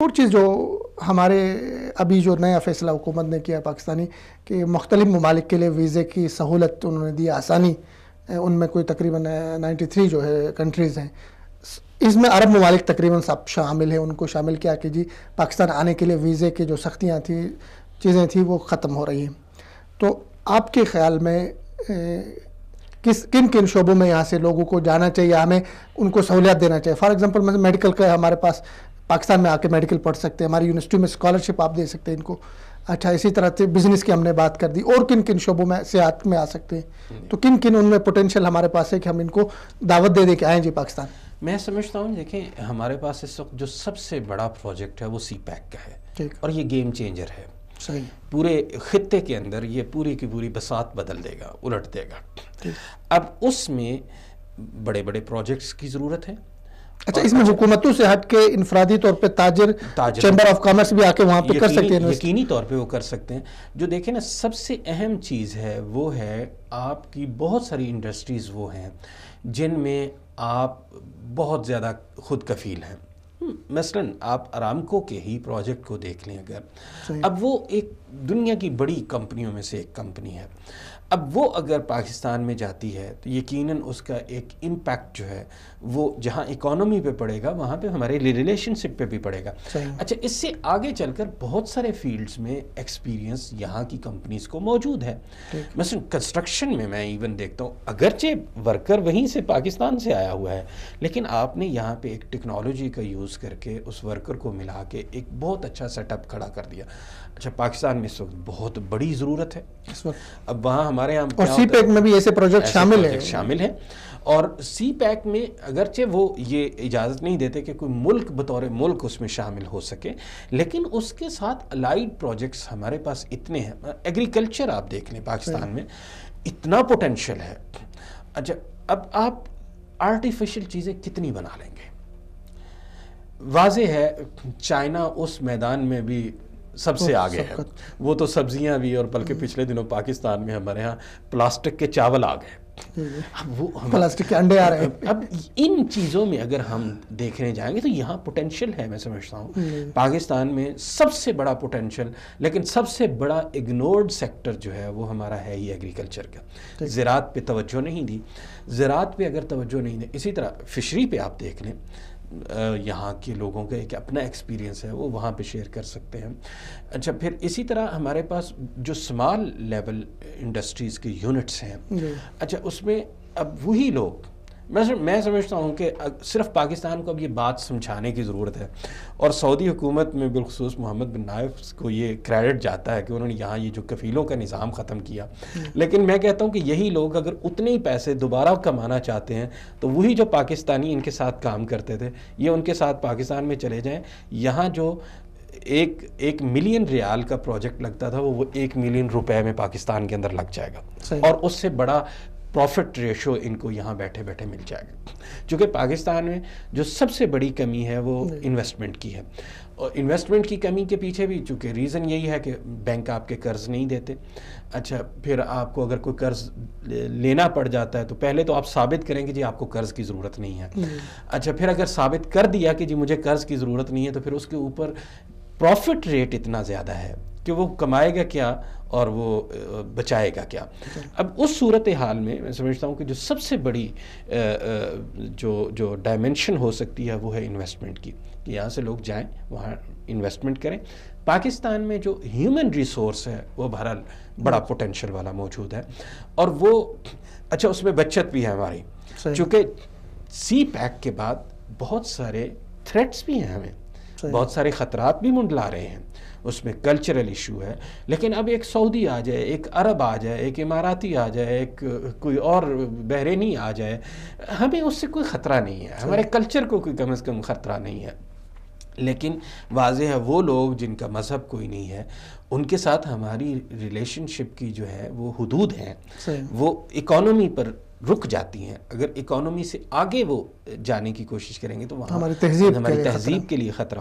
اور چیز جو ہمارے ابھی جو نیا فیصلہ حکومت نے کیا پاکستانی کہ مختلف ممالک کے لیے ویزے کی سہولت انہوں نے دی، آسانی، ان میں کوئی تقریباً 93 جو ہے کنٹریز ہیں، اس میں عرب ممالک تقریباً سب شامل ہیں، ان کو شامل کیا کہ جی پاکستان آنے کے لیے ویزے کی جو سختیاں تھیں، چیزیں تھیں، وہ ختم ہو رہی ہیں۔ تو آپ کے خیال میں کن کن شعبوں میں یہاں سے لوگوں کو جانا چاہیے، ہمیں ان کو سہولیات دینا چاہیے؟ فار ایگزامپل میڈیکل کا ہمارے پاس پاکستان میں آ کے میڈیکل پڑھ سکتے ہیں، ہماری یونیورسٹی میں اسکالرشپ آپ دے سکتے ہیں ان کو۔ اچھا، اسی طرح سے بزنس کی ہم نے بات کر دی، اور کن کن شعبوں میں سیاحت میں آ سکتے ہیں؟ تو کن کن ان میں پوٹینشیل ہمارے پاس ہے کہ ہم ان کو دعوت دے دیں کہ آئیں جی پاکستان؟ میں سمجھتا ہوں دیکھیں ہمارے پاس اس وقت جو سب سے بڑا پروجیکٹ ہے وہ سی پیک کا ہے، اور یہ گیم چینجر ہے۔ صحیح، پورے خطے کے اندر یہ پوری کی پوری بساط بدل دے گا، الٹ دے گا۔ اب اس میں بڑے بڑے پروجیکٹس کی ضرورت ہے۔ اچھا، اس میں حکومتوں سے ہٹ کے انفرادی طور پہ تاجر چیمبر آف کامرس بھی آ کے وہاں پہ کر سکتے ہیں، یقینی طور پہ وہ کر سکتے ہیں۔ جو دیکھیں نا، سب سے اہم چیز ہے وہ ہے آپ کی بہت ساری انڈسٹریز وہ ہیں جن میں آپ بہت زیادہ خود کفیل ہیں۔ مثلا آپ ارامکو کے ہی پروجیکٹ کو دیکھ لیں اگر، اب وہ ایک دنیا کی بڑی کمپنیوں میں سے ایک کمپنی ہے، اب وہ اگر پاکستان میں جاتی ہے تو یقیناً اس کا ایک امپیکٹ جو ہے وہ جہاں اکانومی پہ پڑے گا وہاں پہ ہمارے ریلیشن شپ پہ بھی پڑے گا۔ اچھا، اس سے آگے چل کر بہت سارے فیلڈز میں ایکسپیرینس یہاں کی کمپنیز کو موجود ہے۔ مثلا کنسٹرکشن میں ایون دیکھتا ہوں، اگرچہ ورکر وہیں سے پاکستان سے آیا ہوا ہے، لیکن آپ نے یہاں پہ ایک ٹیکنالوجی کا یوز کر کے اس ورکر کو ملا کے ایک بہت اچھا سیٹ اپ کھڑا کر دیا۔ اچھا، پاکستان میں اس وقت بہت بڑی ضرورت ہے اس وقت۔ اب وہاں ہمارے یہاں اور سی پیک میں بھی ایسے پروجیکٹ شامل ہیں، اور سی پیک میں اگرچہ وہ یہ اجازت نہیں دیتے کہ کوئی ملک بطور ملک اس میں شامل ہو سکے، لیکن اس کے ساتھ الائیڈ پروجیکٹس ہمارے پاس اتنے ہیں۔ ایگریکلچر آپ دیکھ لیں، پاکستان میں اتنا پوٹینشیل ہے۔ اچھا، اب آپ آرٹیفیشل چیزیں کتنی بنا لیں گے؟ واضح ہے چائنا اس میدان میں بھی سب سے آگے ہے، وہ تو سبزیاں بھی، اور بلکہ پچھلے دنوں پاکستان میں ہمارے ہاں پلاسٹک کے چاول آ گئے، وہ پلاسٹک کے انڈے آ رہے ہیں۔ اب ان چیزوں میں اگر ہم دیکھنے جائیں گے تو یہاں پوٹینشیل ہے۔ میں سمجھتا ہوں پاکستان میں سب سے بڑا پوٹینشیل، لیکن سب سے بڑا اگنورڈ سیکٹر جو ہے وہ ہمارا ہے ہی ایگریکلچر کا۔ زراعت پہ توجہ نہیں دی، زراعت پہ اگر توجہ نہیں دی، اسی طرح فشری پہ آپ دیکھ لیں، یہاں کے لوگوں کا ایک اپنا ایکسپیرینس ہے، وہ وہاں پہ شیئر کر سکتے ہیں۔ اچھا، پھر اسی طرح ہمارے پاس جو اسمال لیول انڈسٹریز کے یونٹس ہیں، اچھا اس میں اب وہی لوگ، میں سمجھتا ہوں کہ صرف پاکستان کو اب یہ بات سمجھانے کی ضرورت ہے، اور سعودی حکومت میں بالخصوص محمد بن نائف کو یہ کریڈٹ جاتا ہے کہ انہوں نے یہاں یہ جو کفیلوں کا نظام ختم کیا، لیکن میں کہتا ہوں کہ یہی لوگ اگر اتنے ہی پیسے دوبارہ کمانا چاہتے ہیں تو وہی جو پاکستانی ان کے ساتھ کام کرتے تھے یہ ان کے ساتھ پاکستان میں چلے جائیں۔ یہاں جو ایک ملین ریال کا پروجیکٹ لگتا تھا وہ 1 ملین روپے میں پاکستان کے اندر لگ جائے گا، اور اس سے بڑا پروفٹ ریشو ان کو یہاں بیٹھے بیٹھے مل جائے گا۔ چونکہ پاکستان میں جو سب سے بڑی کمی ہے وہ انویسٹمنٹ کی ہے، اور انویسٹمنٹ کی کمی کے پیچھے بھی چونکہ ریزن یہی ہے کہ بینک آپ کے قرض نہیں دیتے۔ اچھا، پھر آپ کو اگر کوئی قرض لینا پڑ جاتا ہے تو پہلے تو آپ ثابت کریں کہ جی آپ کو قرض کی ضرورت نہیں ہے۔ اچھا، پھر اگر ثابت کر دیا کہ جی مجھے قرض کی ضرورت نہیں ہے تو پھر اس کے اوپر پروفٹ ریٹ اتنا زیادہ ہے کہ وہ کمائے گا کیا اور وہ بچائے گا کیا۔ اب اس صورتحال میں سمجھتا ہوں کہ جو سب سے بڑی جو ڈائمنشن ہو سکتی ہے وہ ہے انویسٹمنٹ کی، کہ یہاں سے لوگ جائیں وہاں انویسٹمنٹ کریں۔ پاکستان میں جو ہیومن ریسورس ہے وہ بہرحال بڑا پوٹینشیل والا موجود ہے، اور وہ اچھا اس میں بچت بھی ہے ہماری، چونکہ سی پیک کے بعد بہت سارے تھریٹس بھی ہیں، ہمیں بہت سارے خطرات بھی منڈلا رہے ہیں۔ اس میں کلچرل ایشو ہے، لیکن اب ایک سعودی آ جائے، ایک عرب آ جائے، ایک اماراتی آ جائے، ایک کوئی اور بحرینی آ جائے، ہمیں اس سے کوئی خطرہ نہیں ہے، ہمارے کلچر کو کوئی کم از کم خطرہ نہیں ہے۔ لیکن واضح ہے وہ لوگ جن کا مذہب کوئی نہیں ہے ان کے ساتھ ہماری ریلیشن شپ کی جو ہے وہ حدود ہیں، وہ اکانومی پر رک جاتی ہیں۔ اگر اکانومی سے آگے وہ جانے کی کوشش کریں گے تو وہاں ہماری تہذیب کے لیے خطرہ